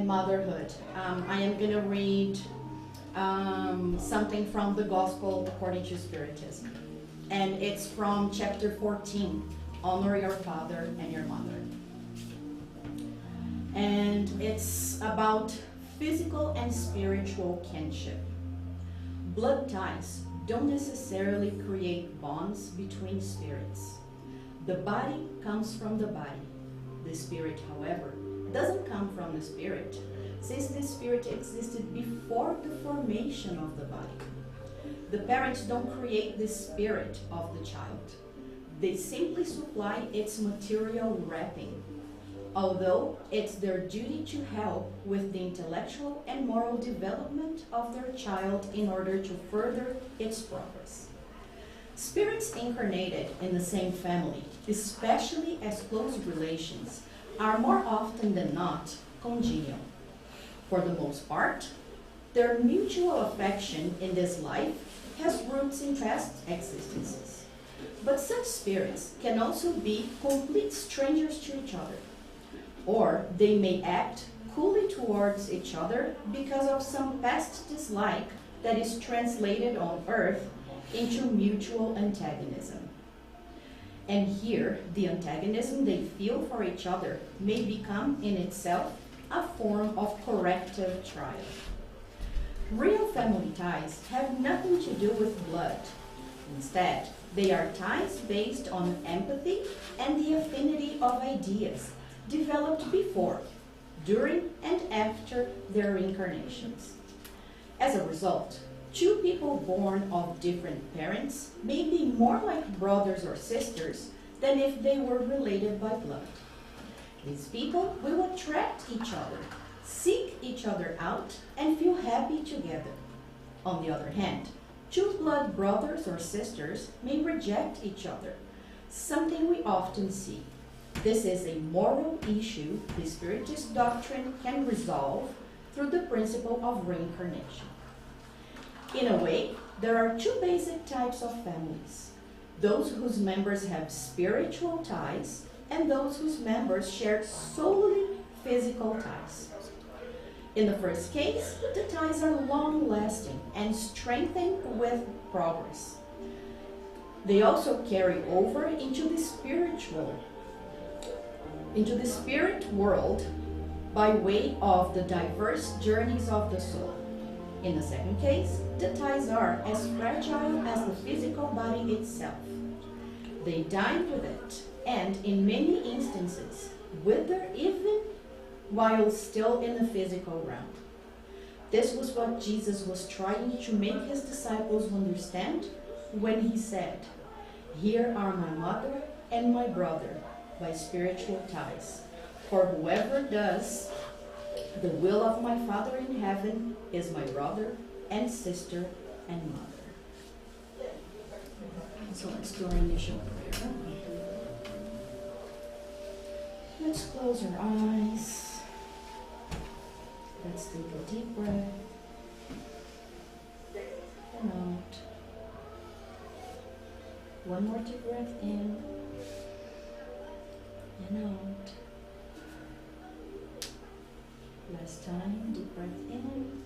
motherhood. I am going to read something from the Gospel according to Spiritism. And it's from chapter 14, Honor Your Father and Your Mother. And it's about physical and spiritual kinship. Blood ties don't necessarily create bonds between spirits. The body comes from the body. The spirit, however, doesn't come from the spirit, since the spirit existed before the formation of the body. The parents don't create the spirit of the child. They simply supply its material wrapping, although it's their duty to help with the intellectual and moral development of their child in order to further its progress. Spirits incarnated in the same family, especially as close relations, are more often than not congenial. For the most part, their mutual affection in this life has roots in past existences. But such spirits can also be complete strangers to each other, or they may act coolly towards each other because of some past dislike that is translated on earth into mutual antagonism. And here, the antagonism they feel for each other may become in itself a form of corrective trial. Real family ties have nothing to do with blood. Instead, they are ties based on empathy and the affinity of ideas developed before, during, and after their incarnations. As a result, two people born of different parents may be more like brothers or sisters than if they were related by blood. These people will attract each other, seek each other out, and feel happy together. On the other hand, two blood brothers or sisters may reject each other, something we often see. This is a moral issue the Spiritist doctrine can resolve through the principle of reincarnation. In a way, there are two basic types of families: those whose members have spiritual ties and those whose members share solely physical ties. In the first case, the ties are long-lasting and strengthened with progress. They also carry over into the spirit world by way of the diverse journeys of the soul. In the second case, the ties are as fragile as the physical body itself. They die with it, and in many instances, wither even while still in the physical realm. This was what Jesus was trying to make his disciples understand when he said, "Here are my mother and my brother by spiritual ties. For whoever does the will of my Father in heaven is my brother and sister and mother." So let's do our initial prayer. Let's close our eyes. Let's take a deep breath and out. One more deep breath in and out. Last time, deep breath in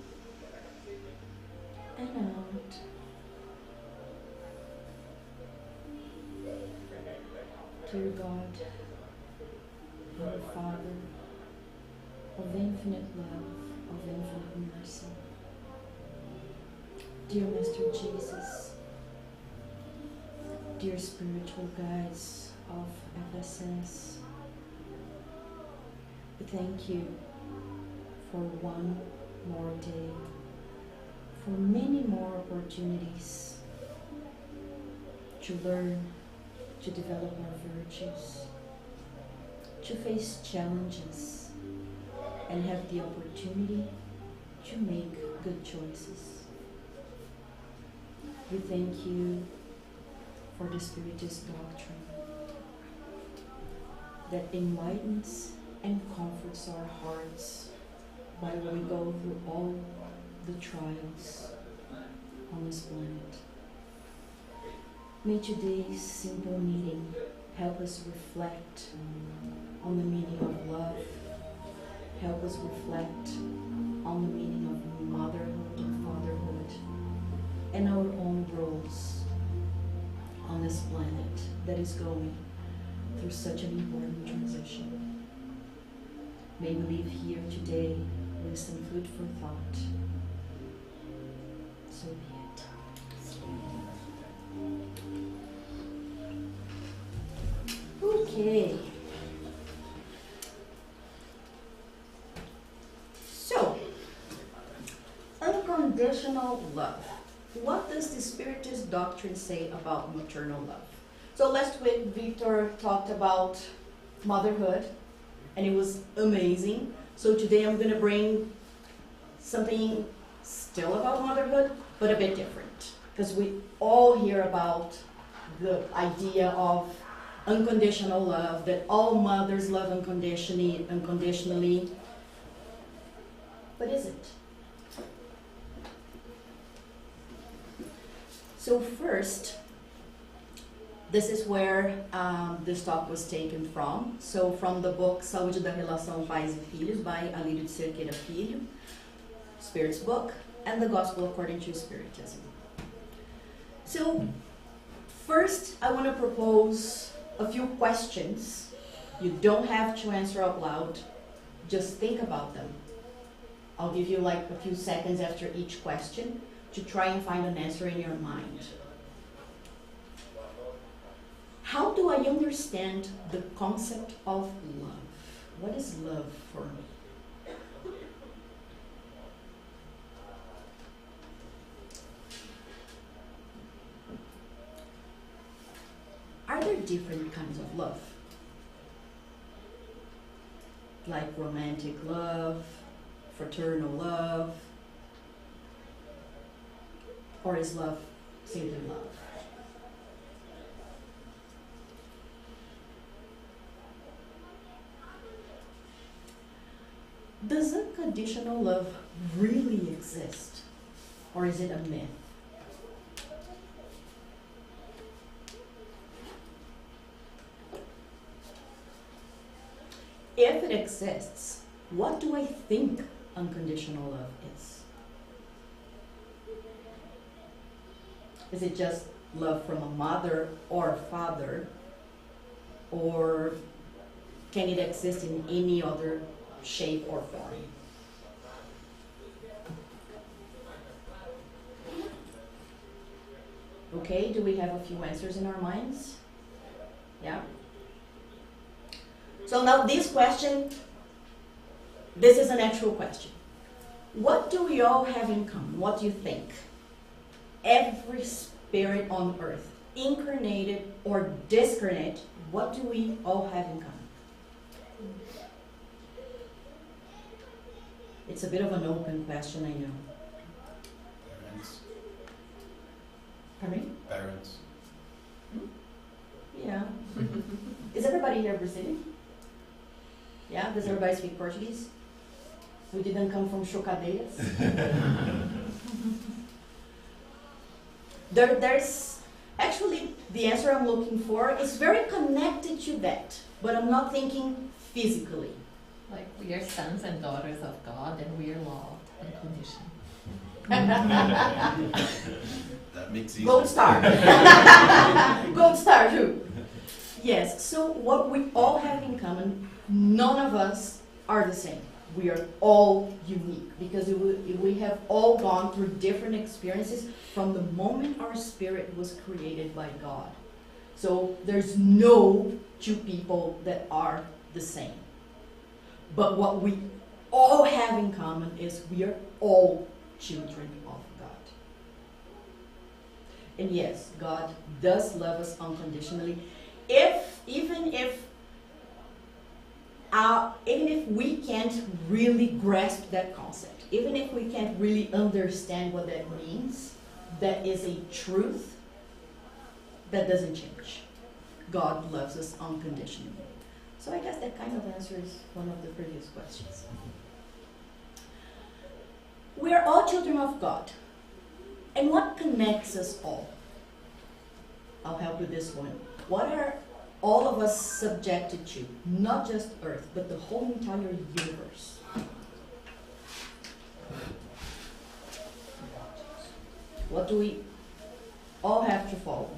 and out. Dear God, our Father, of infinite love, of infinite mercy, dear Master Jesus, dear spiritual guides of FSS, we thank you for one more day, for many more opportunities to learn, to develop our virtues, to face challenges, and have the opportunity to make good choices. We thank you for the Spiritist Doctrine that enlightens and comforts our hearts while we go through all the trials on this planet. May today's simple meeting help us reflect on the meaning of love help us reflect on the meaning of motherhood and fatherhood and our own roles on this planet that is going through such an important transition. May we leave here today with some food for thought. So be it. Okay. So, unconditional love. What does the Spiritist doctrine say about maternal love? So last week, Victor talked about motherhood, and it was amazing. So today I'm going to bring something still about motherhood, but a bit different. Because we all hear about the idea of unconditional love, that all mothers love unconditionally. But is it? So first, this is where this talk was taken from. So from the book Saúde da Relação Pais e Filhos by Alírio de Cerqueira Filho, Spirit's book, and the Gospel According to Spiritism. So first, I want to propose a few questions. You don't have to answer out loud. Just think about them. I'll give you like a few seconds after each question to try and find an answer in your mind. How do I understand the concept of love? What is love for me? Are there different kinds of love? Like romantic love, fraternal love, or is love simply love? Does unconditional love really exist, or is it a myth? If it exists, what do I think unconditional love is? Is it just love from a mother or a father? Or can it exist in any other shape or form? Okay, do we have a few answers in our minds? Yeah? So now this question, this is an actual question. What do we all have in common? What do you think? Every spirit on earth, incarnated or discarnate, what do we all have in common? It's a bit of an open question, I know. Parents. Pardon me? Parents. Yeah. Is everybody here Brazilian? Yeah? Does everybody speak Portuguese? We didn't come from chocadeiras? There's actually, the answer I'm looking for is very connected to that, but I'm not thinking physically. Like we are sons and daughters of God, and we are loved unconditionally. That makes sense. Gold star. Gold star too. Yes, so what we all have in common, none of us are the same. We are all unique because we have all gone through different experiences from the moment our spirit was created by God. So there's no two people that are the same. But what we all have in common is we are all children of God. And yes, God does love us unconditionally. Even if we can't really grasp that concept, even if we can't really understand what that means, that is a truth that doesn't change. God loves us unconditionally. So I guess that kind of answers one of the previous questions. We are all children of God. And what connects us all? I'll help with this one. What are all of us subjected to, not just Earth, but the whole entire universe. What do we all have to follow?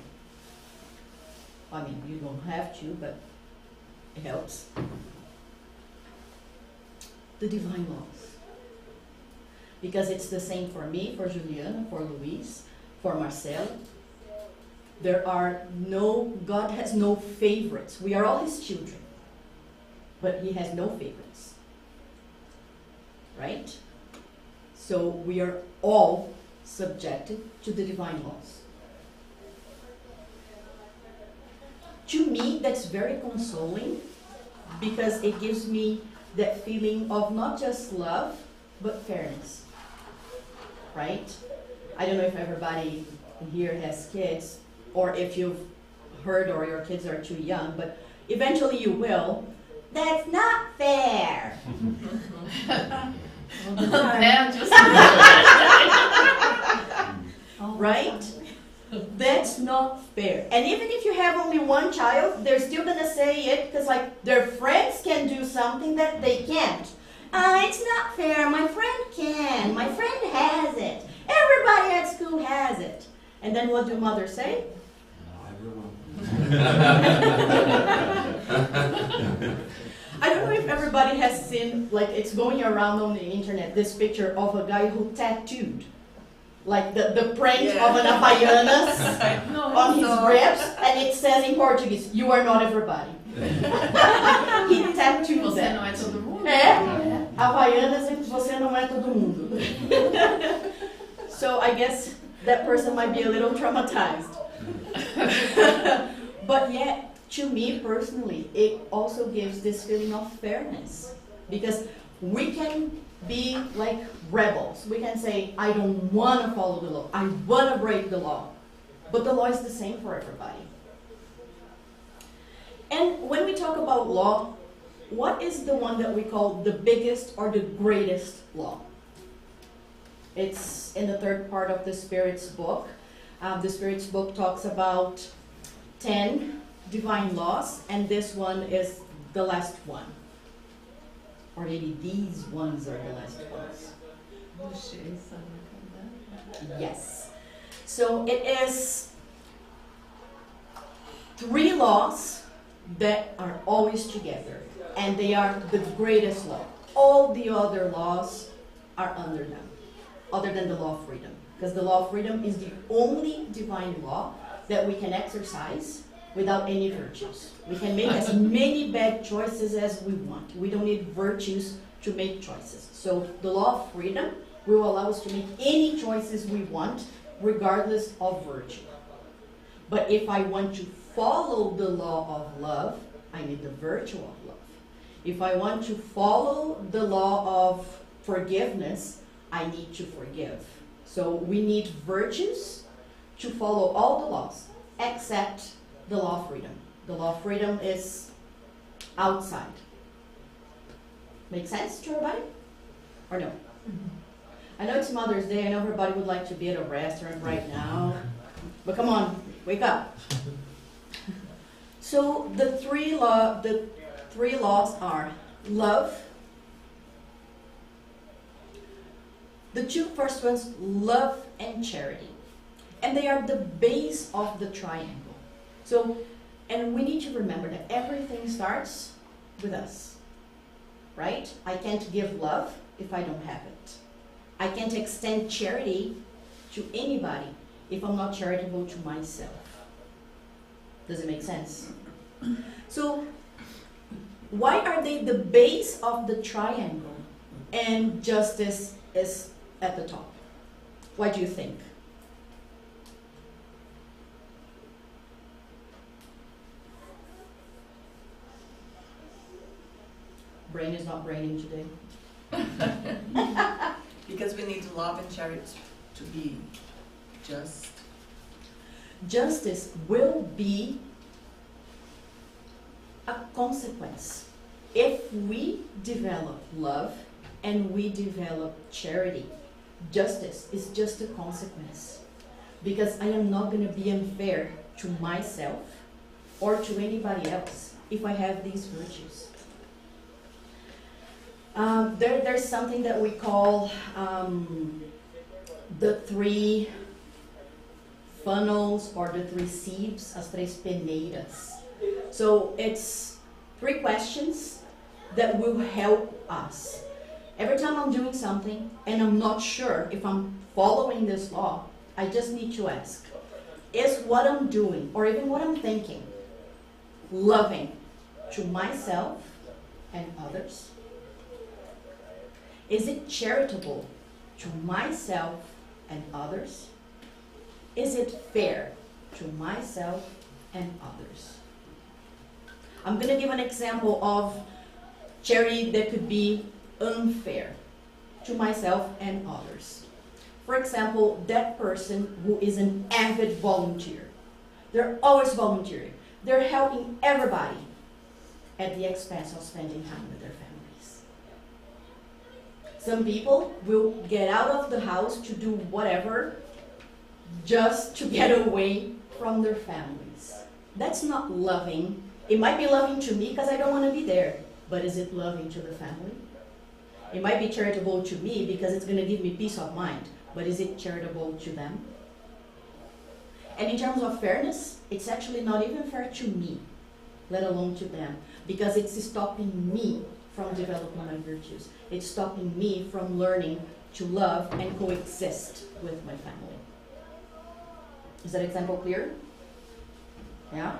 I mean, you don't have to, but it helps. The divine laws. Because it's the same for me, for Juliana, for Luis, for Marcel. God has no favorites. We are all his children. But he has no favorites. Right? So we are all subjected to the divine laws. To me, that's very consoling because it gives me that feeling of not just love, but fairness. Right? I don't know if everybody here has kids, or if you've heard or your kids are too young, but eventually you will. That's not fair. Right? That's not fair. And even if you have only one child, they're still gonna say it because like their friends can do something that they can't. It's not fair. My friend can. My friend has it. Everybody at school has it. And then what do mothers say? I don't know if everybody has seen, like it's going around on the internet, this picture of a guy who tattooed like the print of an Havaianas on his ribs, and it says in Portuguese, "You are not everybody." He tattooed Você that. não é todo mundo. Havaianas e você não é todo mundo. So I guess that person might be a little traumatized. But yet, to me personally, it also gives this feeling of fairness. Because we can be like rebels. We can say, I don't want to follow the law. I want to break the law. But the law is the same for everybody. And when we talk about law, what is the one that we call the biggest or the greatest law? It's in the third part of the Spirit's book. The Spirit's book talks about 10 divine laws, and this one is the last one. Or maybe these ones are the last ones. Yes. So it is 3 laws that are always together, and they are the greatest law. All the other laws are under them, other than the law of freedom. Because the law of freedom is the only divine law that we can exercise without any virtues. We can make as many bad choices as we want. We don't need virtues to make choices. So the law of freedom will allow us to make any choices we want, regardless of virtue. But if I want to follow the law of love, I need the virtue of love. If I want to follow the law of forgiveness, I need to forgive. So we need virtues to follow all the laws, except the law of freedom. The law of freedom is outside. Make sense to everybody? Or no? I know it's Mother's Day. I know everybody would like to be at a restaurant right now. But come on, wake up. So the three laws are love. The 2 first ones, love and charity. And they are the base of the triangle. So, and we need to remember that everything starts with us, right? I can't give love if I don't have it. I can't extend charity to anybody if I'm not charitable to myself. Does it make sense? So, why are they the base of the triangle and justice is at the top? Why do you think? Brain is not braining today. Because we need love and charity to be just. Justice will be a consequence. If we develop love and we develop charity, justice is just a consequence. Because I am not going to be unfair to myself or to anybody else if I have these virtues. There's something that we call the three funnels or the three sieves, as três peneiras. So it's 3 questions that will help us. Every time I'm doing something and I'm not sure if I'm following this law, I just need to ask, is what I'm doing or even what I'm thinking loving to myself and others? Is it charitable to myself and others? Is it fair to myself and others? I'm going to give an example of charity that could be unfair to myself and others. For example, that person who is an avid volunteer. They're always volunteering. They're helping everybody at the expense of spending time with their families. Some people will get out of the house to do whatever just to get away from their families. That's not loving. It might be loving to me because I don't want to be there, but is it loving to the family? It might be charitable to me because it's going to give me peace of mind, but is it charitable to them? And in terms of fairness, it's actually not even fair to me, let alone to them, because it's stopping me from developing my virtues. It's stopping me from learning to love and coexist with my family. Is that example clear? Yeah?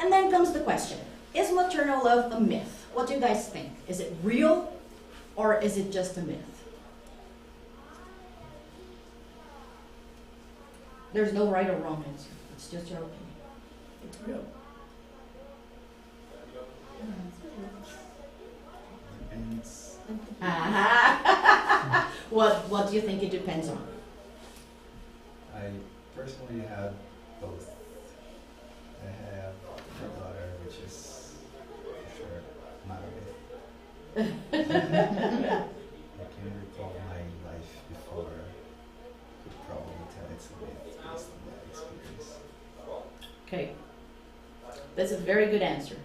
And then comes the question, is maternal love a myth? What do you guys think? Is it real or is it just a myth? There's no right or wrong answer. It's just your opinion. It's real. Depends. What do you think it depends on? I personally have both. I have a daughter, which is for sure not a myth. I can recall my life before. Could probably tell it's a myth based on that experience. Okay. That's a very good answer.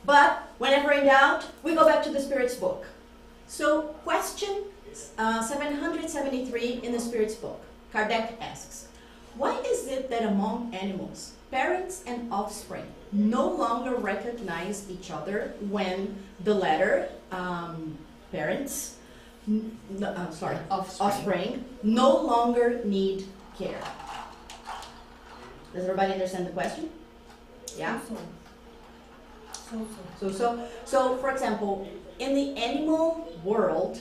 But whenever in doubt, we go back to the Spirit's book. So question 773 in the Spirit's book, Kardec asks, why is it that among animals, parents and offspring no longer recognize each other when the latter, parents, offspring, no longer need care? Does everybody understand the question? Yeah? So, for example, in the animal world,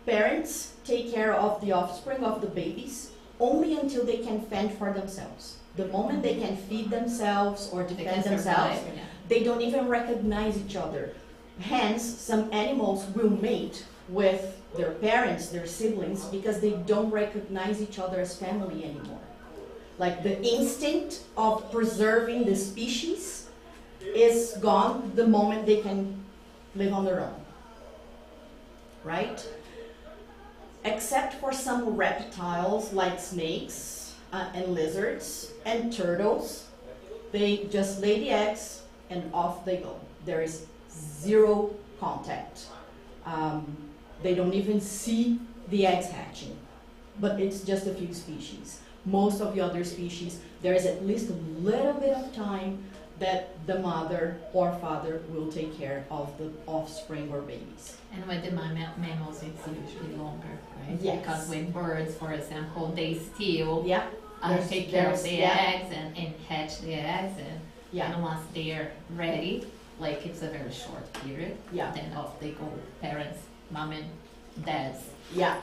parents take care of the offspring, of the babies, only until they can fend for themselves. The moment they can feed themselves or defend themselves, they don't even recognize each other. Hence, some animals will mate with their parents, their siblings, because they don't recognize each other as family anymore. Like the instinct of preserving the species is gone the moment they can live on their own, right? Except for some reptiles like snakes and lizards and turtles, they just lay the eggs and off they go. There is zero contact. They don't even see the eggs hatching, but it's just a few species. Most of the other species, there is at least a little bit of time that the mother or father will take care of the offspring or babies. And with the mammals, it's usually longer, right? Yes. Because with birds, for example, they still Yeah. take care of the eggs and hatch the eggs, Yeah. and once they're ready, like it's a very short period, Yeah. then off they go. Parents, mom and dads, Yeah.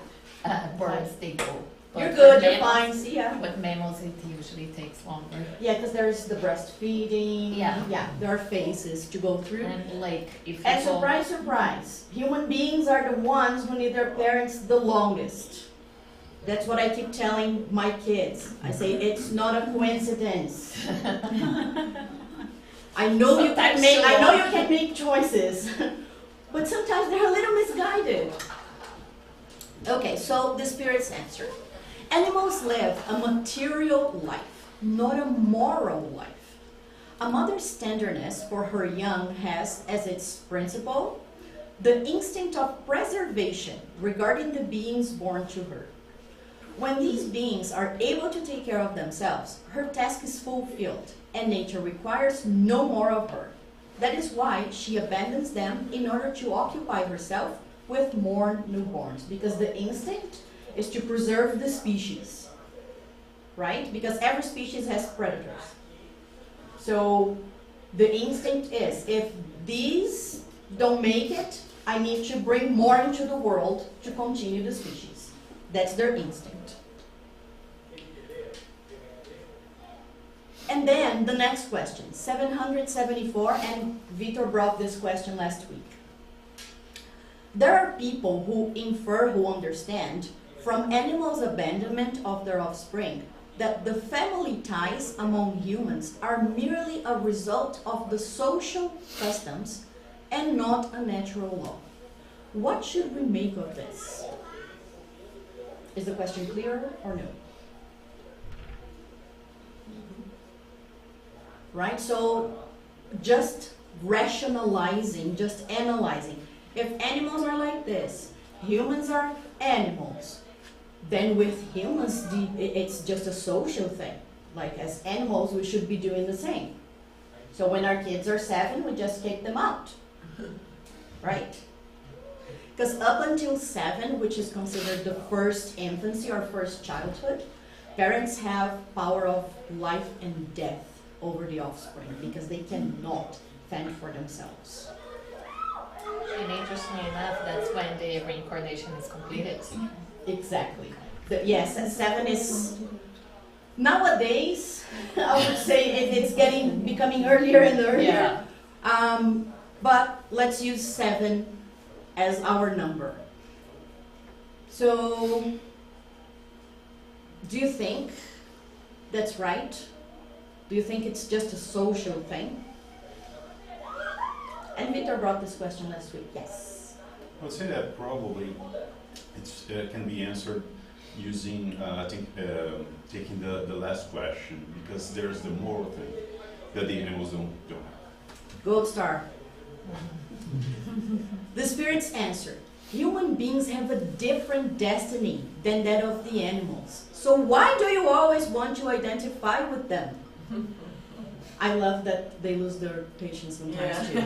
birds, they go. You're But good, with you're mammals- fine, see ya. With mammals, it usually takes longer. Yeah, because there's the breastfeeding. Yeah. Yeah, there are phases to go through. And like if And you go, surprise, surprise, human beings are the ones who need their parents the longest. That's what I keep telling my kids. I say, it's not a coincidence. I know you can make choices, but sometimes they're a little misguided. Okay, so the Spirit's answer. Animals live a material life, not a moral life. A mother's tenderness for her young has as its principle the instinct of preservation regarding the beings born to her. When these beings are able to take care of themselves, her task is fulfilled, and nature requires no more of her. That is why she abandons them in order to occupy herself with more newborns, because the instinct is to preserve the species, right? Because every species has predators. So the instinct is, if these don't make it, I need to bring more into the world to continue the species. That's their instinct. And then the next question, 774, and Vitor brought this question last week. There are people who infer, who understand, from animals' abandonment of their offspring, that the family ties among humans are merely a result of the social customs and not a natural law. What should we make of this? Is the question clear or no? Right? So just rationalizing, just analyzing. If animals are like this, humans are animals, then with humans, it's just a social thing. Like as animals, we should be doing the same. So when our kids are 7, we just kick them out, right? Because up until 7, which is considered the first infancy or first childhood, parents have power of life and death over the offspring because they cannot fend for themselves. And interestingly enough, that's when the reincarnation is completed. Exactly. Yes, and 7 is nowadays. I would say it's becoming earlier and earlier. Yeah. But let's use 7 as our number. So, do you think that's right? Do you think it's just a social thing? And Victor brought this question last week. Yes. I would say that probably it can be answered using, taking the last question, because there's the moral thing that the animals don't have. Gold star. The spirits answered, human beings have a different destiny than that of the animals. So why do you always want to identify with them? I love that they lose their patience sometimes too.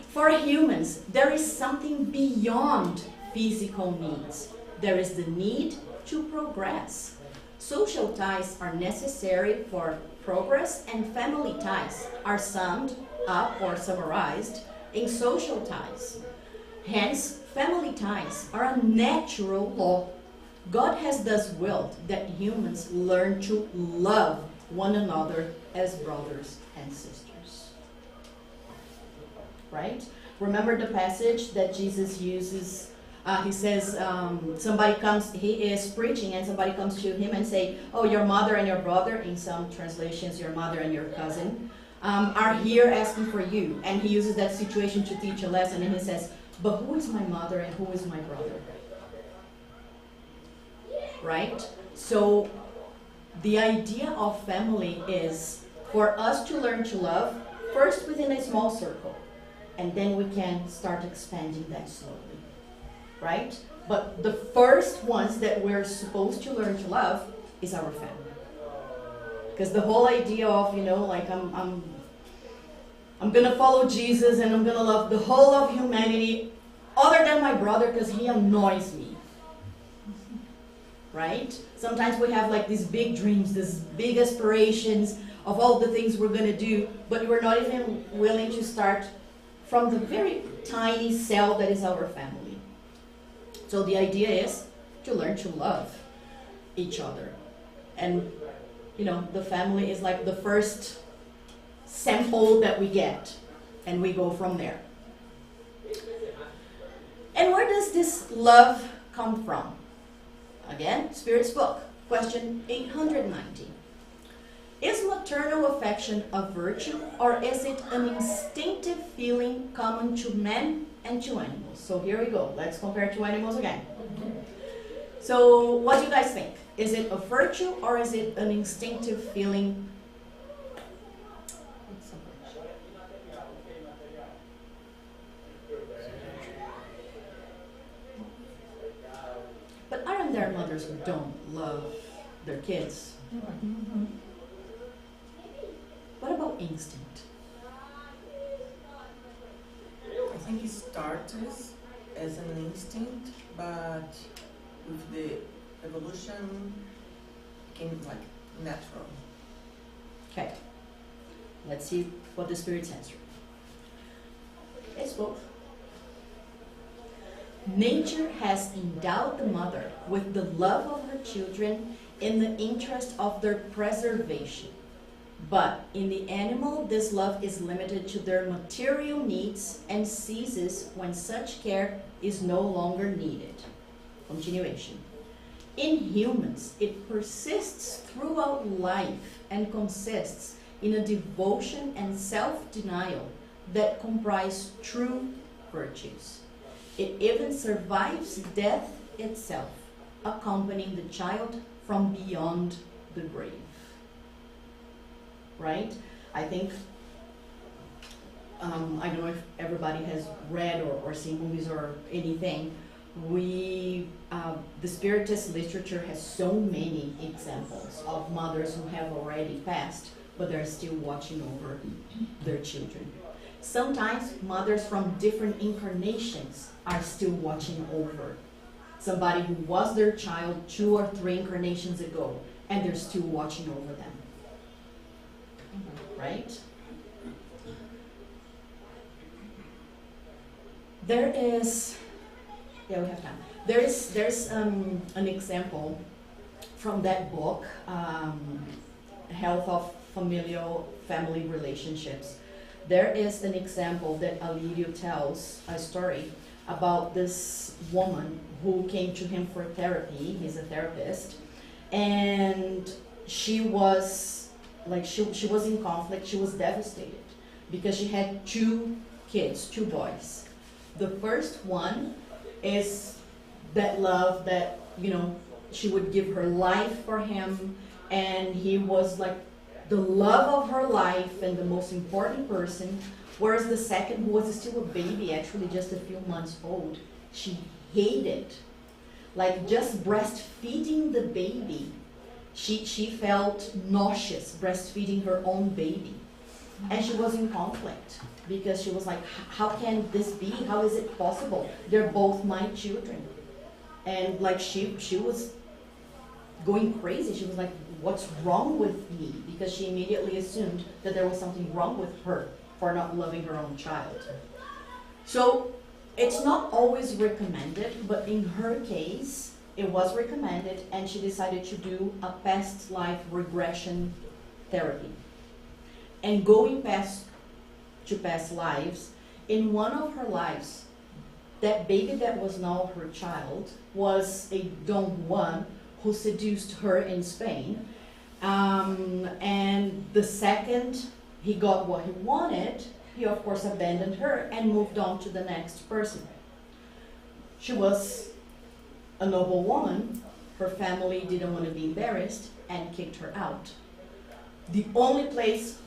For humans, there is something beyond physical needs. There is the need to progress. Social ties are necessary for progress, and family ties are summed up or summarized in social ties. Hence, family ties are a natural law. God has thus willed that humans learn to love one another as brothers and sisters. Right? Remember the passage that Jesus uses. He says, somebody comes, he is preaching, and somebody comes to him and say, oh, your mother and your brother, in some translations, your mother and your cousin, are here asking for you. And he uses that situation to teach a lesson, and he says, but who is my mother and who is my brother? Right? So the idea of family is for us to learn to love, first within a small circle, and then we can start expanding that slowly. Right? But the first ones that we're supposed to learn to love is our family. Because the whole idea of, like I'm gonna follow Jesus and I'm gonna love the whole of humanity other than my brother because he annoys me. Right? Sometimes we have like these big dreams, these big aspirations of all the things we're gonna do, but we're not even willing to start from the very tiny cell that is our family. So the idea is to learn to love each other. And, the family is like the first sample that we get. And we go from there. And where does this love come from? Again, Spirit's book, question 890. Is maternal affection a virtue, or is it an instinctive feeling common to men and to animals? So here we go. Let's compare two animals again. So what do you guys think? Is it a virtue or is it an instinctive feeling? It's a virtue. But aren't there mothers who don't love their kids? Mm-hmm. What about instinct? I think it starts as an instinct, but with the evolution became like natural. Okay. Let's see what the Spirit's answer. It's both. Nature has endowed the mother with the love of her children in the interest of their preservation. But in the animal, this love is limited to their material needs and ceases when such care is no longer needed. Continuation. In humans, it persists throughout life and consists in a devotion and self-denial that comprise true virtues. It even survives death itself, accompanying the child from beyond the grave. Right? I think, I don't know if everybody has read or seen movies or anything. The Spiritist literature has so many examples of mothers who have already passed, but they're still watching over their children. Sometimes mothers from different incarnations are still watching over somebody who was their child 2 or 3 incarnations ago, and they're still watching over them. Right? There is, yeah, we have time. There's an example from that book, Health of Familial Family Relationships. There is an example that Alirio tells a story about this woman who came to him for therapy. He's a therapist, and she was she was in conflict. She was devastated because she had 2 kids, 2 boys. The first one is that love that, she would give her life for him, and he was like the love of her life and the most important person. Whereas the second, who was still a baby, actually just a few months old, she hated, like just breastfeeding the baby. She felt nauseous breastfeeding her own baby. And she was in conflict because she was like, how can this be? How is it possible? They're both my children. And like she was going crazy. She was like, what's wrong with me? Because she immediately assumed that there was something wrong with her for not loving her own child. So it's not always recommended, but in her case, it was recommended, and she decided to do a past life regression therapy. And going to past lives, in one of her lives, that baby that was now her child was a Don Juan who seduced her in Spain. And the second he got what he wanted, he of course abandoned her and moved on to the next person. She was a noble woman. Her family didn't want to be embarrassed and kicked her out. The only place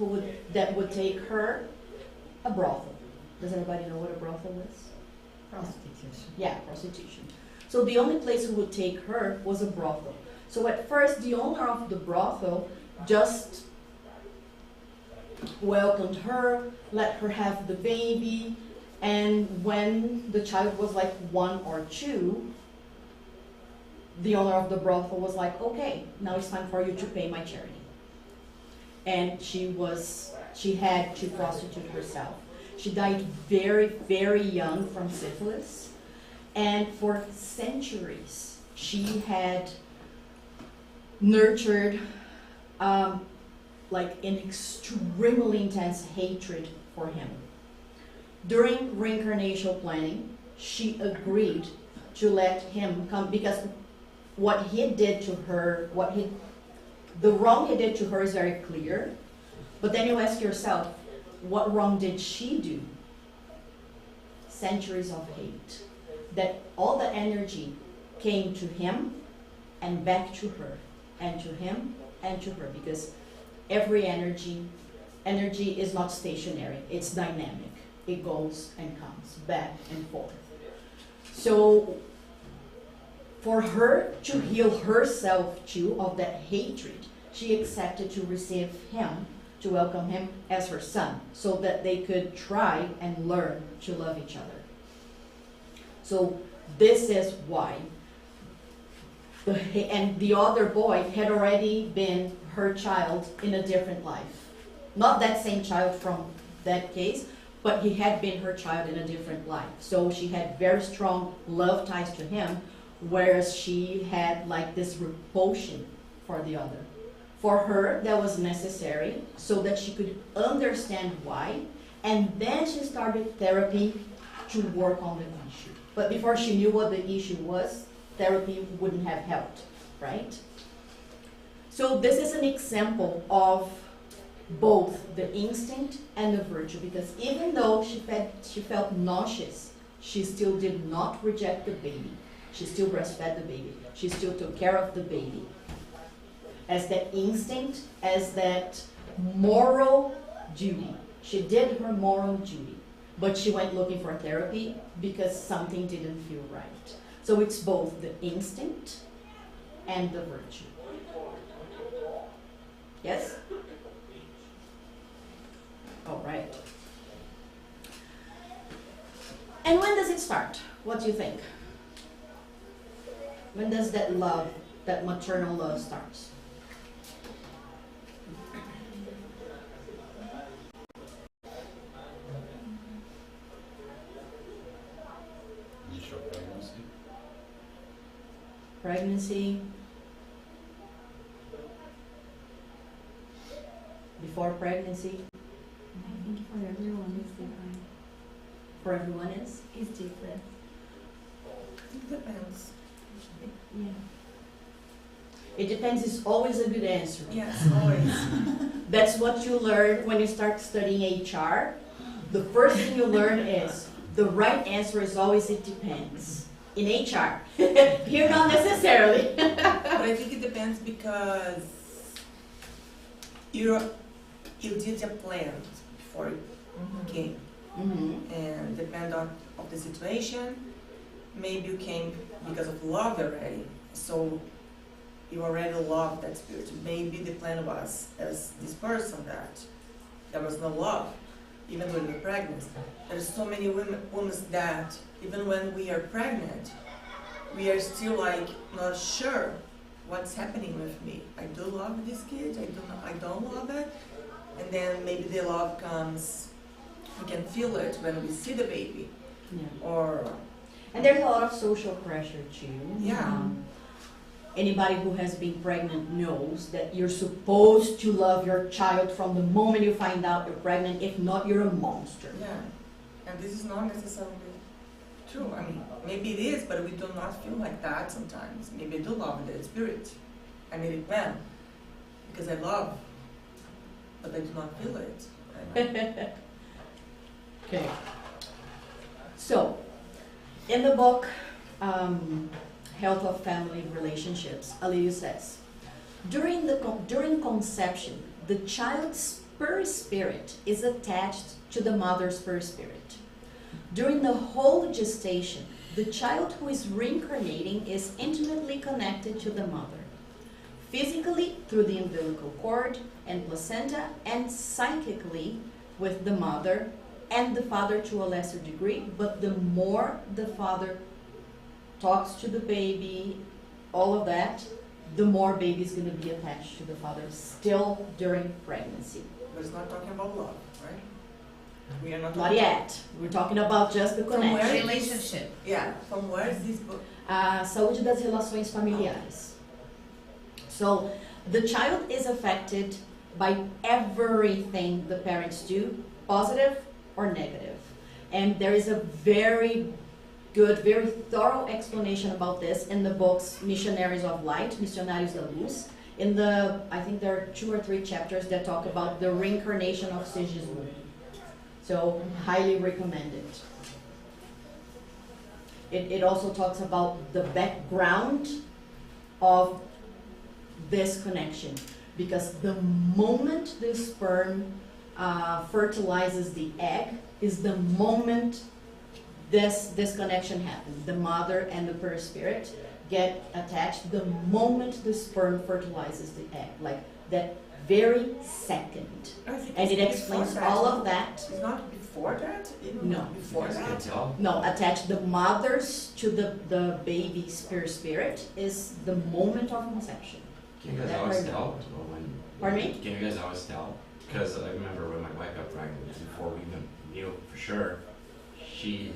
that would take her, a brothel. Does anybody know what a brothel is? Prostitution. Yeah, prostitution. So the only place who would take her was a brothel. So at first, the owner of the brothel just welcomed her, let her have the baby, and when the child was like 1 or 2, the owner of the brothel was like, okay, now it's time for you to pay my charity. And she had to prostitute herself. She died very, very young from syphilis. And for centuries, she had nurtured like an extremely intense hatred for him. During reincarnational planning, she agreed to let him come, because what he did to her, the wrong he did to her is very clear. But then you ask yourself, what wrong did she do? Centuries of hate. That all the energy came to him and back to her, and to him, and to her, because every energy is not stationary, it's dynamic. It goes and comes, back and forth. So, for her to heal herself too of that hatred, she accepted to receive him, to welcome him as her son, so that they could try and learn to love each other. So this is why. And the other boy had already been her child in a different life. Not that same child from that case, but he had been her child in a different life. So she had very strong love ties to him, whereas she had like this repulsion for the other. For her, that was necessary so that she could understand why, and then she started therapy to work on the issue. But before she knew what the issue was, therapy wouldn't have helped, right? So this is an example of both the instinct and the virtue, because even though she felt nauseous, she still did not reject the baby. She still breastfed the baby. She still took care of the baby. As that instinct, as that moral duty. She did her moral duty, but she went looking for therapy because something didn't feel right. So it's both the instinct and the virtue. Yes? All right. And when does it start? What do you think? When does that love, that maternal love starts? Initial pregnancy. Pregnancy. Before pregnancy. I think for everyone is different. For everyone is? It's different. It depends. Yeah. It depends is always a good answer. Yes, always. That's what you learn when you start studying HR. The first thing you learn is the right answer is always it depends. In HR. Here not necessarily. But I think it depends because you did a plan before you came. Mm-hmm. And depend on of the situation. Maybe you came because of love already. So you already love that spirit. Maybe the plan was as this person that there was no love, even during the pregnancy. There's so many women that even when we are pregnant, we are still like not sure what's happening with me. I do love this kid, I don't love it. And then maybe the love comes, we can feel it when we see the baby. Yeah. And there's a lot of social pressure too. Yeah. Anybody who has been pregnant knows that you're supposed to love your child from the moment you find out you're pregnant. If not, you're a monster. Yeah, and this is not necessarily true. I mean, maybe it is, but we do not feel like that sometimes. Maybe I do love the spirit. I made it plan because I love, but I do not feel it. Okay. So, in the book, Health of Family Relationships, Aliyu says, during conception, the child's spirit is attached to the mother's spirit. During the whole gestation, the child who is reincarnating is intimately connected to the mother, physically through the umbilical cord and placenta, and psychically with the mother and the father to a lesser degree, but the more the father talks to the baby, all of that, the more baby is going to be attached to the father still during pregnancy. But it's not talking about love, right? We are not Not talking yet. We're talking about just the From connection. where- Relationship. Yeah, from where is this book? A saúde das relações familiares. So the child is affected by everything the parents do, positive or negative. And there is a very good, very thorough explanation about this in the books Missionaries of Light, Missionários da Luz. I think there are 2 or 3 chapters that talk about the reincarnation of Sigismund. So, highly recommend it. It also talks about the background of this connection, because the moment the sperm fertilizes the egg is the moment this connection happens. The mother and the perispirit get attached the moment the sperm fertilizes the egg, like that very second. I think And it it's explains before that. all of that. It's not before that? Even No. Before You guys that? can tell. No, attach the mothers to the baby's perispirit is the moment of conception. Can you guys That always right. tell? When, Pardon me? Can you guys always tell? Because I remember when my wife got pregnant, before we even knew for sure, she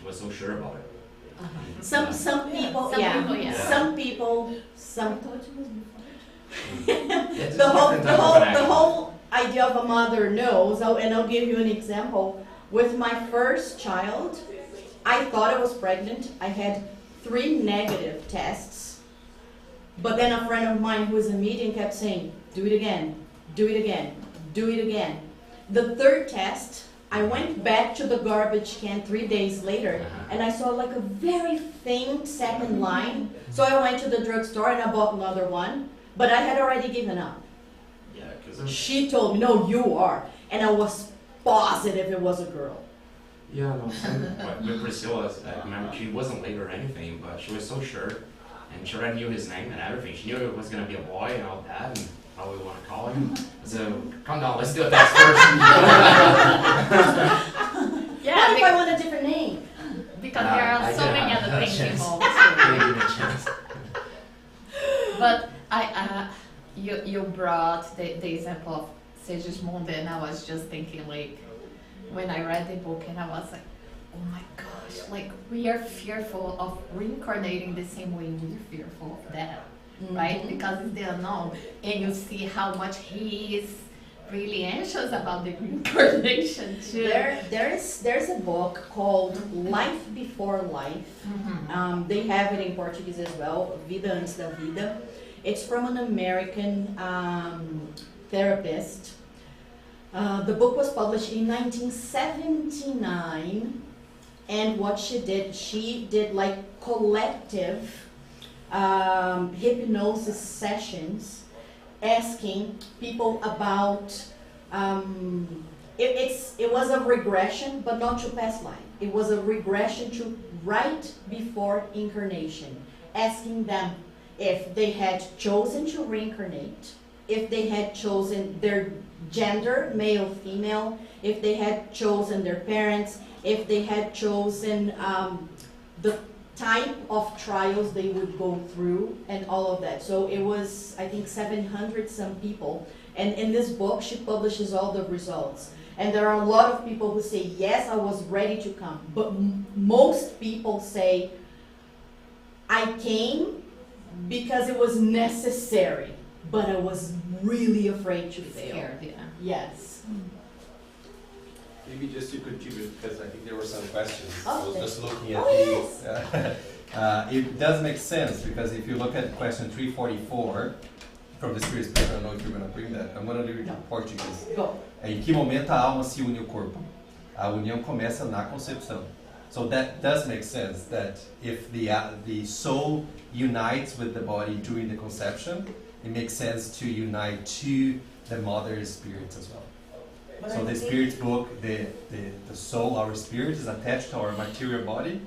was so sure about it. Some people, Some people, yeah. Some people, I some thought it was before. It's the a whole different the type of whole the connection. whole idea of a mother knows. And I'll give you an example. With my first child, I thought I was pregnant. I had 3 negative tests, but then a friend of mine who was in a meeting kept saying, "Do it again, do it again, do it again." The 3rd test, I went back to the garbage can 3 days later, and I saw like a very faint second line. So I went to the drugstore and I bought another one, but I had already given up. Yeah, because She told me, "No, you are," and I was positive it was a girl. yeah, no, with Priscilla, I remember she wasn't late or anything, but she was so sure, and she already knew his name and everything. She knew it was gonna be a boy and all that, and how we want to call him. So come down, let's do a test first. Yeah, What if I want a different name? because Nah, there I are so did many have other that things chance. involved. Give me a chance. But you brought the example of Sigismund, and I was just thinking, like, when I read the book, and I was like, oh my gosh, like, we are fearful of reincarnating the same way we're fearful of death, right? Because it's the unknown, and you see how much he is really anxious about the reincarnation too. There's a book called Life Before Life. Mhm. They have it in Portuguese as well, Vida Antes da Vida. It's from an American therapist. The book was published in 1979, and what she did like collective hypnosis sessions, asking people about it was a regression, but not to past life. It was a regression to right before incarnation, asking them if they had chosen to reincarnate, if they had chosen their gender, male, female, if they had chosen their parents, if they had chosen the type of trials they would go through, and all of that. So it was, I think, 700 some people. And in this book, she publishes all the results. And there are a lot of people who say, yes, I was ready to come. But most people say, I came because it was necessary, but I was really afraid to fail. Scared, yeah. Yes. Maybe just to contribute, because I think there were some questions. I was Okay. just looking at Oh, it does make sense, because if you look at question 344 from the Spiritist Doctrine, I don't know if you're going to bring that. I'm going to read it in Portuguese. Go. Em que momento a alma se une ao corpo? A união começa na concepção. So that does make sense, that if the soul unites with the body during the conception, it makes sense to unite to the mother's spirit as well. But So I the think- spirit's book, the soul, our spirit, is attached to our material body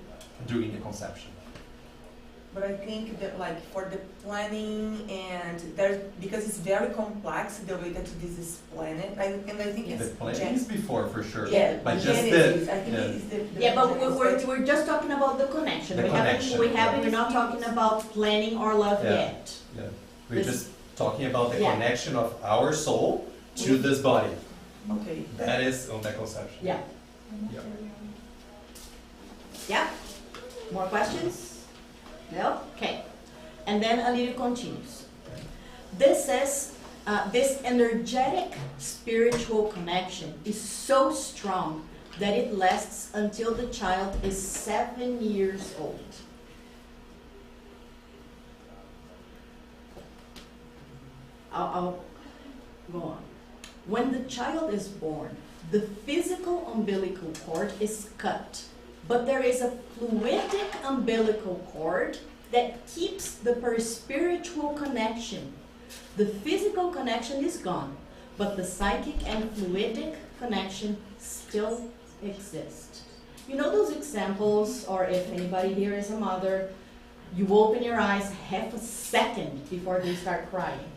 during the conception. But I think that, like, for the planning and there, because it's very complex the way that this is planned, and I think The it's planning is before, for sure. Yeah, But just Genesis, the, I think yeah. it's the Yeah, but Genesis. we're just talking about the connection. The connection, We're not talking about planning or love Yeah. yet. We're This- just talking about the Yeah. connection of our soul to this body. Okay. That is on that conception. Yeah. Yeah? More questions? No? Okay. And then Alirio continues. This says, this energetic spiritual connection is so strong that it lasts until the child is 7 years old. I'll go on. When the child is born, the physical umbilical cord is cut, but there is a fluidic umbilical cord that keeps the spiritual connection. The physical connection is gone, but the psychic and fluidic connection still exists. You know those examples, or if anybody here is a mother, you open your eyes half a second before they start crying.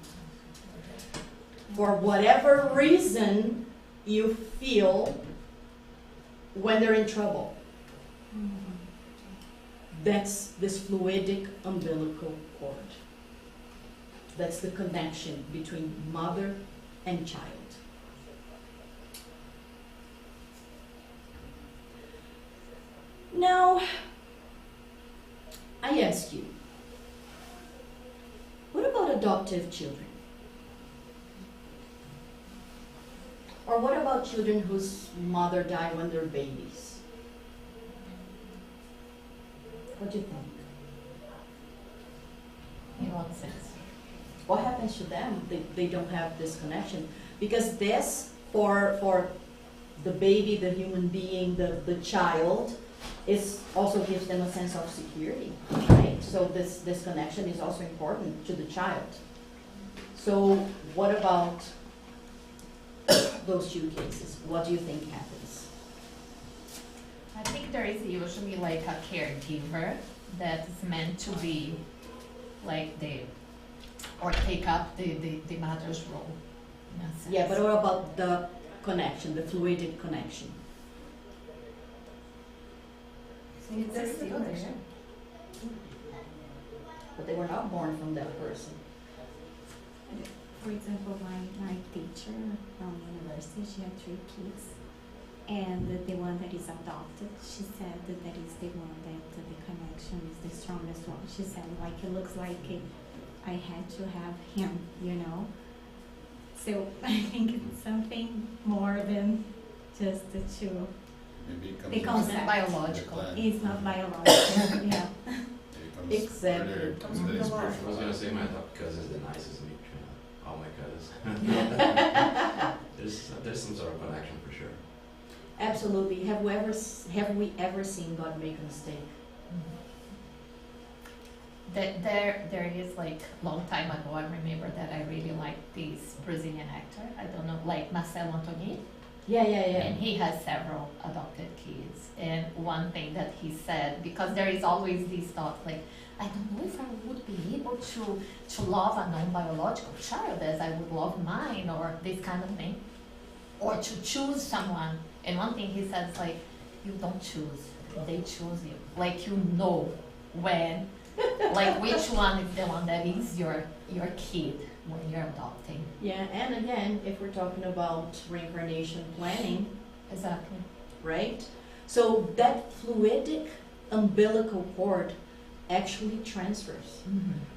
For whatever reason you feel when they're in trouble. That's this fluidic umbilical cord. That's the connection between mother and child. Now, I ask you, what about adoptive children? Or what about children whose mother died when they're babies? What do you think? In what sense? What happens to them? They don't have this connection. Because this, for the baby, the human being, the child, is also gives them a sense of security, right? So this connection is also important to the child. So what about those two cases? What do you think happens? I think there is usually like a caregiver that is meant to be like or take up the mother's role. In a sense. Yeah, but what about the connection, the fluidic connection? I think It's that's the still connection. But they were not born from that person. For example, my teacher from university, she had 3 kids, and the one that is adopted, she said that is the one that the connection is the strongest one. She said, like, it looks like I had to have him, you know. So I think it's something more than just the two. Maybe it comes The into concept. the Biological. plan. It's not biological, yeah. It comes Exactly. further Comes into the with the love. spiritual I was gonna life. say my adopted cousins the nicest me. All my cousins. There's some sort of connection for sure. Absolutely. Have we ever seen God make a mistake? There is like long time ago, I remember that I really liked this Brazilian actor. I don't know, like Marcelo Antoni. Yeah. And he has several adopted kids. And one thing that he said, because there is always this thought, like, I don't know if I would be able to love a non-biological child as I would love mine, or this kind of thing, or to choose someone. And one thing he says, like, you don't choose, they choose you. Like, you know when, like, which one is the one that is your kid when you're adopting. Yeah, and again, if we're talking about reincarnation planning, Exactly. right? So that fluidic umbilical cord actually transfers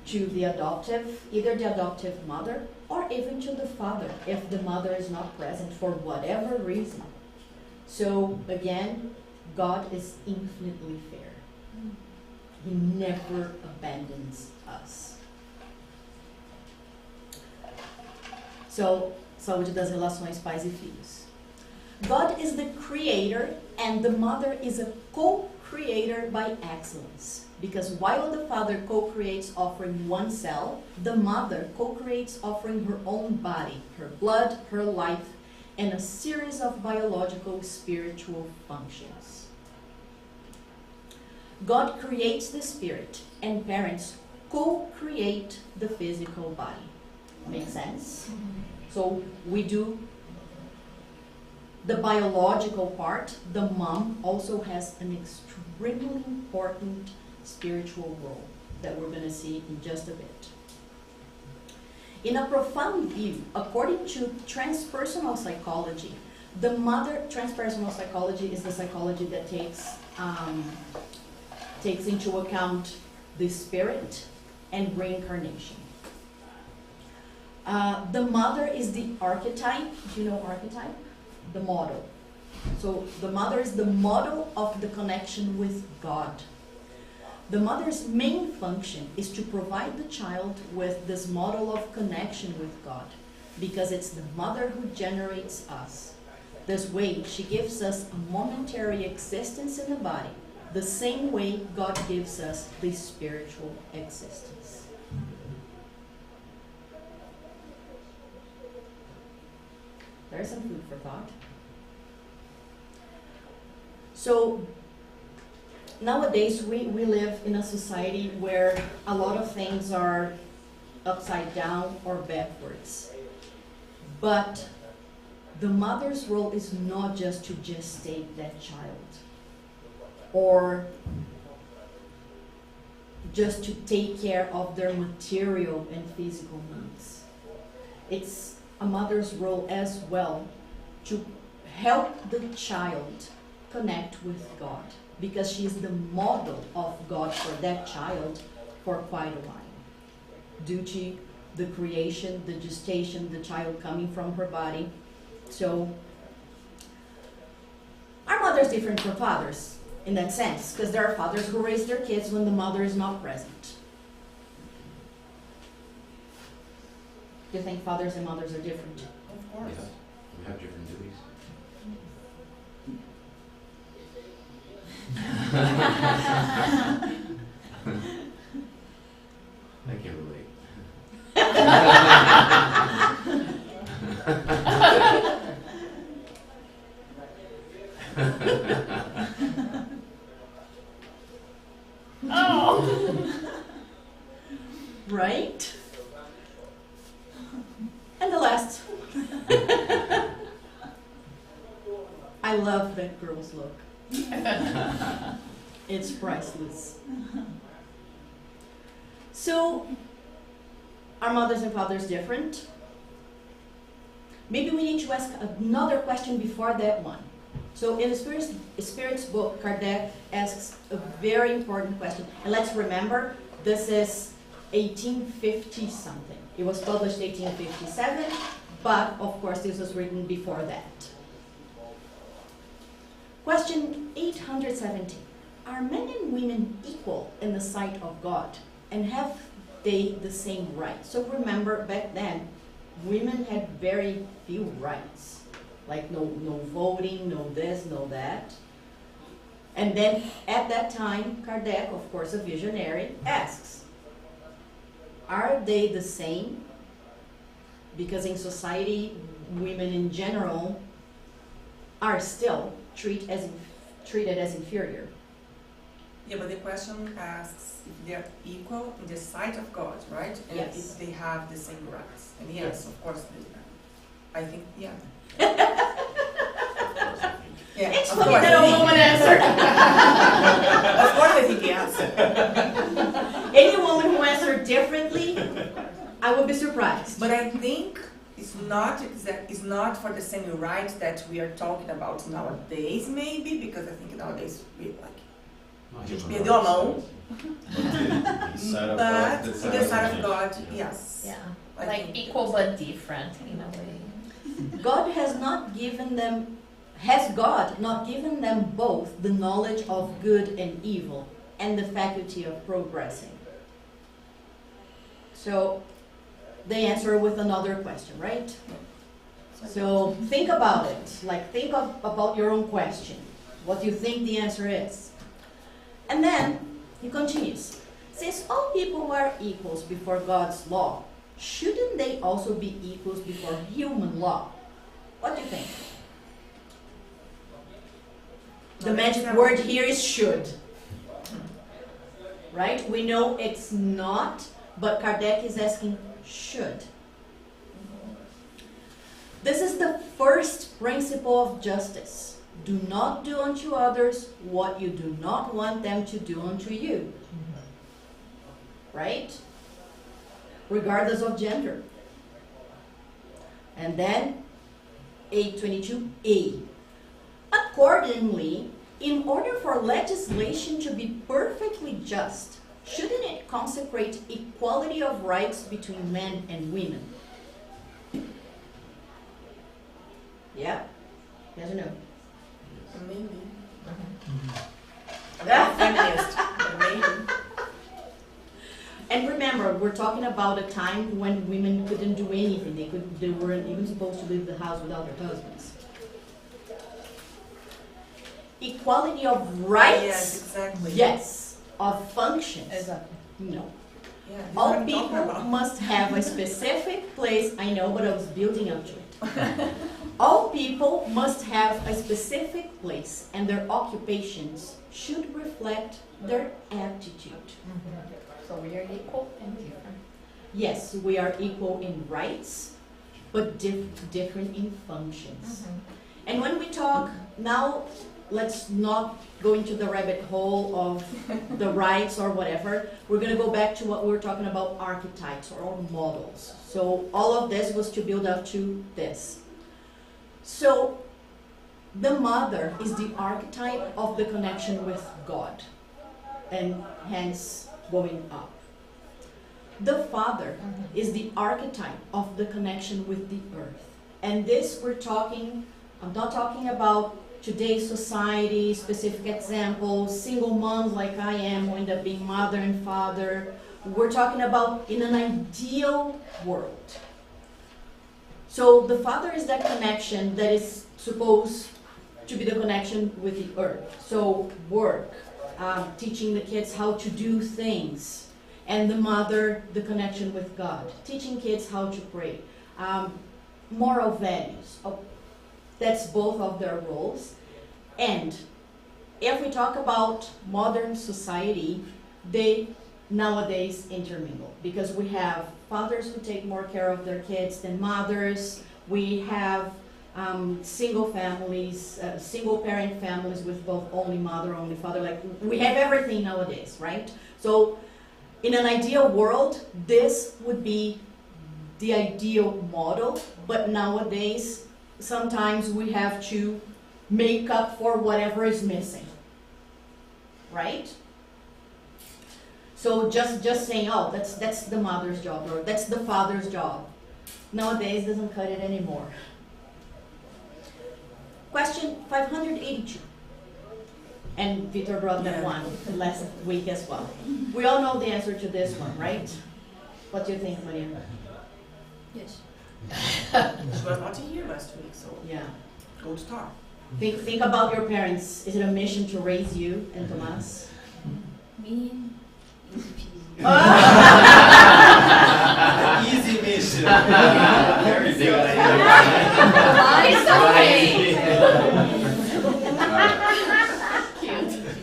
to the adoptive, either the adoptive mother or even to the father if the mother is not present for whatever reason. So again, God is infinitely fair. He never abandons us. So, saúde das relações pais e filhos. God is the creator and the mother is a co-creator by excellence. Because while the father co-creates offering one cell, the mother co-creates offering her own body, her blood, her life, and a series of biological spiritual functions. God creates the spirit and parents co-create the physical body. Make sense? So we do the biological part. The mom also has an extremely important spiritual role that we're going to see in just a bit. In a profound view, according to transpersonal psychology, the mother, transpersonal psychology is the psychology that takes into account the spirit and reincarnation. The mother is the archetype. Do you know archetype? The model. So the mother is the model of the connection with God. The mother's main function is to provide the child with this model of connection with God, because it's the mother who generates us. This way, she gives us a momentary existence in the body, the same way God gives us the spiritual existence. There's some food for thought. So, nowadays we live in a society where a lot of things are upside down or backwards. But the mother's role is not just to gestate that child or just to take care of their material and physical needs. It's a mother's role as well to help the child connect with God, because she is the model of God for that child for quite a while. Due to the creation, the gestation, the child coming from her body. So, our mother is different from fathers in that sense, because there are fathers who raise their kids when the mother is not present. Do you think fathers and mothers are different? Of course. Yeah, we have different duties. I can relate. Right? And the last. I love that girl's look. It's priceless. So, are mothers and fathers different? Maybe we need to ask another question before that one. So in the Spirit's book, Kardec asks a very important question. And let's remember, this is 1850 something. It was published 1857, but of course this was written before that. Question 817. Are men and women equal in the sight of God? And have they the same rights? So remember, back then, women had very few rights. Like no voting, no this, no that. And then at that time, Kardec, of course a visionary, asks, are they the same? Because in society, women in general are still treated as inferior. Yeah, but the question asks if they are equal in the sight of God, right? And Yes. if they have the same rights. And yes, of course they do. I think, yeah. Yeah, It's of funny course. that a woman answered. Of course I think yes. Any woman who answered differently, I would be surprised. But I think it's not for the same rights that we are talking about nowadays, maybe, because I think nowadays we perdeu a mão. But the side of God, yes. Yeah, I like think equal but different in a way. God has not given them both the knowledge of good and evil and the faculty of progressing? So they answer with another question, right? So think about it. Like think about your own question. What do you think the answer is? And then he continues. Since all people are equals before God's law, shouldn't they also be equals before human law? What do you think? The magic word here is should. Right? We know it's not, but Kardec is asking should. This is the first principle of justice. Do not do unto others what you do not want them to do unto you. Right? Regardless of gender. And then 822a. Accordingly, in order for legislation to be perfectly just, shouldn't it consecrate equality of rights between men and women? Yeah? Yes or no? Maybe. I'm not a feminist, but maybe. And remember, we're talking about a time when women couldn't do anything. They weren't even supposed to leave the house without their husbands. equality of rights. Yes, exactly. Yes, of functions. Exactly. No. Yeah, that's what All I'm talking people about. must have a specific place. I know, but I was building up to it. All people must have a specific place, and their occupations should reflect their aptitude. So we are equal and different. Yes, we are equal in rights, but different in functions. And when we talk now, let's not go into the rabbit hole of the rights or whatever. We're going to go back to what we were talking about, archetypes or models. So all of this was to build up to this. So the mother is the archetype of the connection with God, and hence going up. The father is the archetype of the connection with the earth. And this we're talking, I'm not talking about today's society, specific examples, single moms like I am who end up being mother and father. We're talking about in an ideal world. So the father is that connection that is supposed to be the connection with the earth. So work, teaching the kids how to do things. And the mother, the connection with God, teaching kids how to pray. Moral values. That's both of their roles. And if we talk about modern society, they nowadays intermingle, because we have fathers who take more care of their kids than mothers. We have single families, single parent families with both only mother, only father. Like, we have everything nowadays, right? So in an ideal world, this would be the ideal model, but nowadays sometimes we have to make up for whatever is missing, right? So just saying, oh, that's the mother's job, or that's the father's job, nowadays doesn't cut it anymore. Question 582. And Vitor brought that one last week as well. We all know the answer to this one, right? What do you think, Maria? Yes. She was not here last week, so Yeah. go to talk. Think about your parents. Is it a mission to raise you and Tomas? Me, easy peasy. Easy mission. Very good.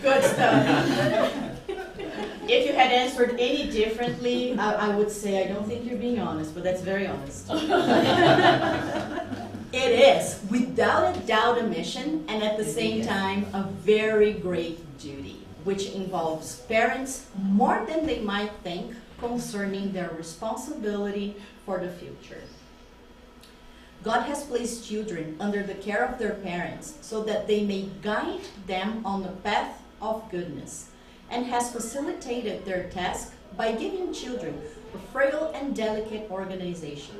Good stuff. If you had answered any differently, I would say I don't think you're being honest, but that's very honest. It is, without a doubt, a mission, and at the same time, a very great duty, which involves parents more than they might think concerning their responsibility for the future. God has placed children under the care of their parents so that they may guide them on the path of goodness, and has facilitated their task by giving children a frail and delicate organization,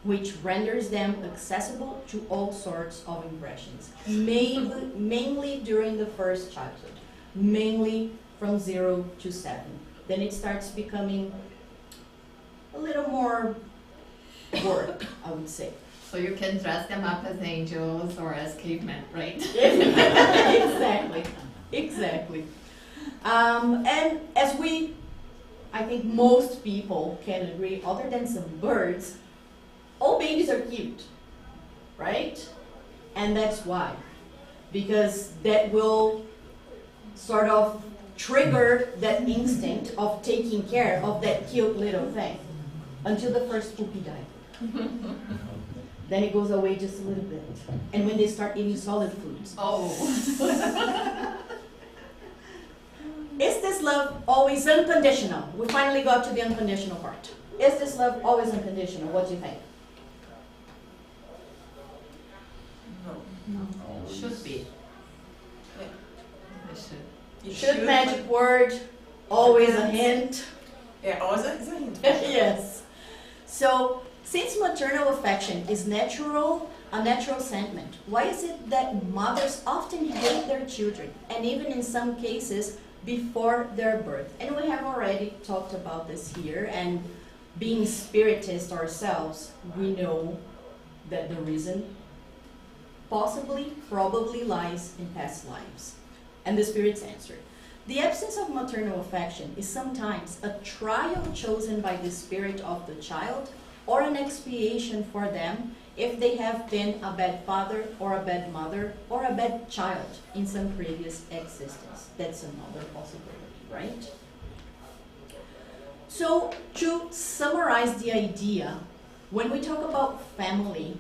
which renders them accessible to all sorts of impressions, mainly during the first childhood, mainly from 0 to 7. Then it starts becoming a little more work, I would say. So you can dress them up as angels or as cavemen, right? Exactly. And as I think most people can agree, other than some birds, all babies are cute, right? And that's why. Because that will sort of trigger that instinct of taking care of that cute little thing until the first poopy diaper. Then it goes away just a little bit. And when they start eating solid foods. Oh. Is this love always unconditional? We finally got to the unconditional part. Is this love always unconditional? What do you think? No. Should be. Yeah. It should. It Should magic word, always a hint. Yeah, always a hint. Yes. So, since maternal affection is a natural sentiment, why is it that mothers often hate their children, and even in some cases before their birth? And we have already talked about this here, and being Spiritist ourselves, we know that the reason probably lies in past lives. And the spirits answered, the absence of maternal affection is sometimes a trial chosen by the spirit of the child or an expiation for them if they have been a bad father or a bad mother or a bad child in some previous existence. That's another possibility, right? So, to summarize the idea, when we talk about family,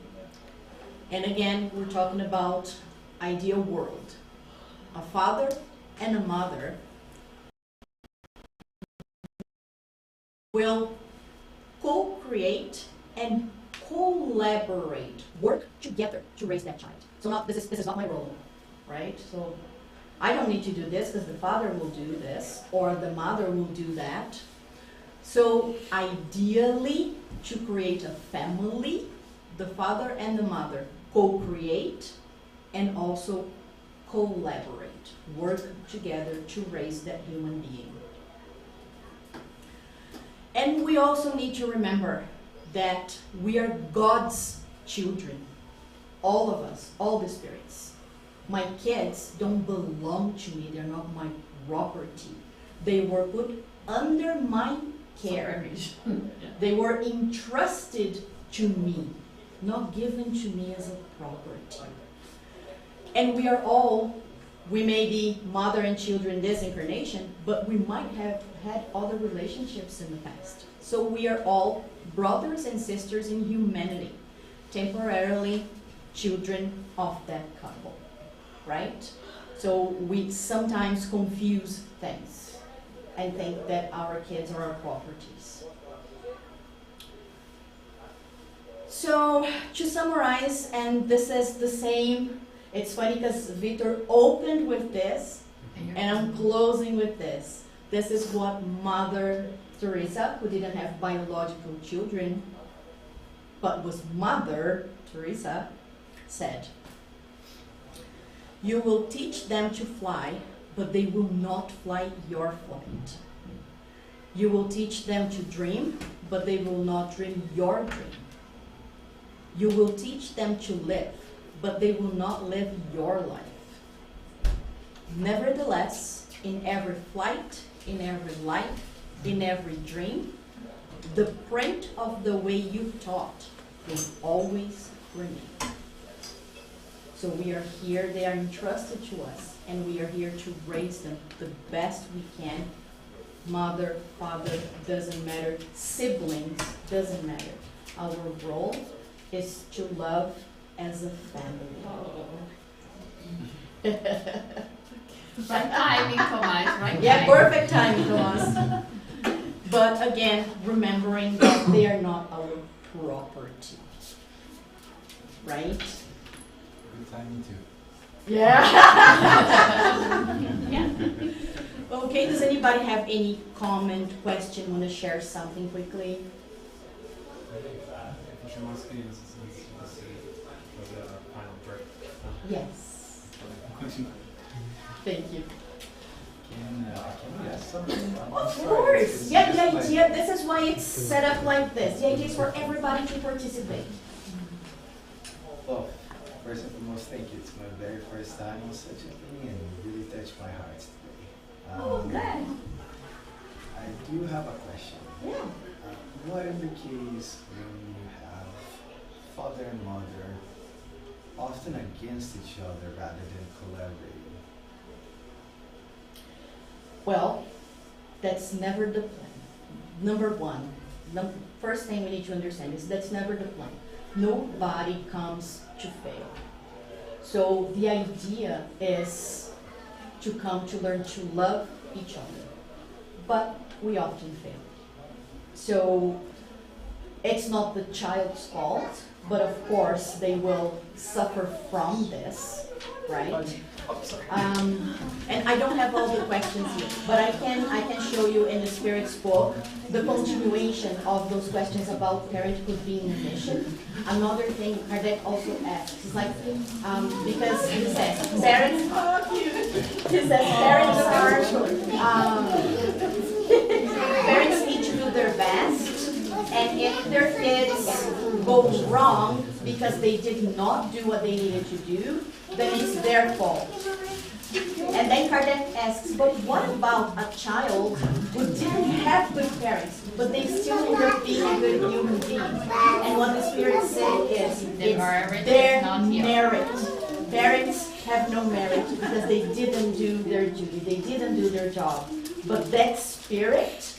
and again, we're talking about ideal world, a father and a mother will co-create and collaborate, work together to raise that child. So not this is not my role, right? So I don't need to do this because the father will do this or the mother will do that. So ideally, to create a family, the father and the mother co-create and also collaborate, work together to raise that human being. And we also need to remember that we are God's children, all of us, all the spirits. My kids don't belong to me, they're not my property. They were put under my care. They were entrusted to me, not given to me as a property. And we are all, we may be mother and children this incarnation, but we might have had other relationships in the past. So we are all brothers and sisters in humanity, temporarily children of that couple, right? So we sometimes confuse things and think that our kids are our properties. So to summarize, and this is the same, it's funny because Victor opened with this, and I'm closing with this. This is what Mother Teresa, who didn't have biological children, but was Mother Teresa, said. You will teach them to fly, but they will not fly your flight. You will teach them to dream, but they will not dream your dream. You will teach them to live, but they will not live your life. Nevertheless, in every flight, in every life, in every dream, the print of the way you taught will always remain. So we are here, they are entrusted to us, and we are here to raise them the best we can. Mother, father, doesn't matter. Siblings, doesn't matter. Our role is to love as a family. Right timing, Thomas. Right Yeah, timing. perfect timing, Thomas. But again, remembering that they are not our property. Right? Good timing too. Yeah. Yeah. Okay, does anybody have any comment, question, want to share something quickly? Yes. Thank you. Can we ask something? Of course. Yeah, the idea, this is why it's set up like this. The idea is for everybody to participate. Well, first and foremost, thank you. It's my very first time on such a thing and it really touched my heart today. Oh, good. I do have a question. Yeah. What in the case when you have father and mother often against each other rather than collaborating? Well, that's never the plan. Number one, first thing we need to understand is that's never the plan. Nobody comes to fail. So the idea is to come to learn to love each other. But we often fail. So it's not the child's fault, but of course they will suffer from this, right? And I don't have all the questions here, but I can show you in the Spirit's book the continuation of those questions about parenthood being a mission. Another thing Kardec also asks is like, because he says parents parents need to do their best, and if their kids go wrong because they did not do what they needed to do, then it's their fault. And then Kardec asks, but what about a child who didn't have good parents, but they still end up being a good human being? And what the Spirit said is, it's their merit. Parents have no merit because they didn't do their duty, they didn't do their job. But that spirit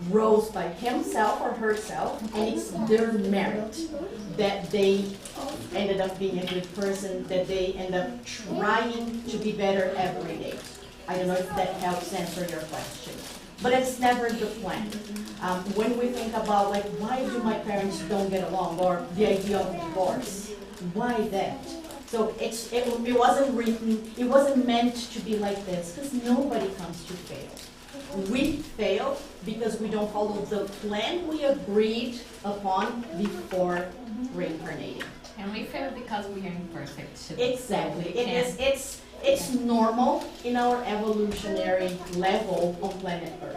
rose by himself or herself, and it's their merit that they ended up being a good person, that they end up trying to be better every day. I don't know if that helps answer your question. But it's never the plan. When we think about, like, why do my parents don't get along, or the idea of divorce, why that? So it wasn't written, it wasn't meant to be like this, because nobody comes to fail. We fail because we don't follow the plan we agreed upon before reincarnating. And we fail because we are imperfect too. Exactly. So we can't- It's normal in our evolutionary level on planet Earth,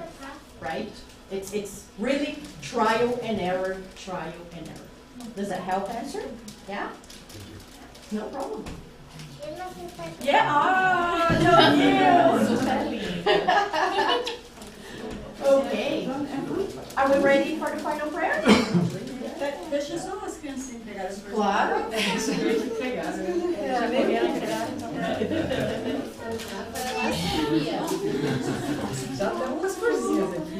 right? It's really trial and error, trial and error. Does that help answer? Yeah? No problem. Yeah, no, you. Okay. Are we ready for the final prayer? Deixa só as crianças pegar as coisas. Claro. Já tem umas coisinhas aqui.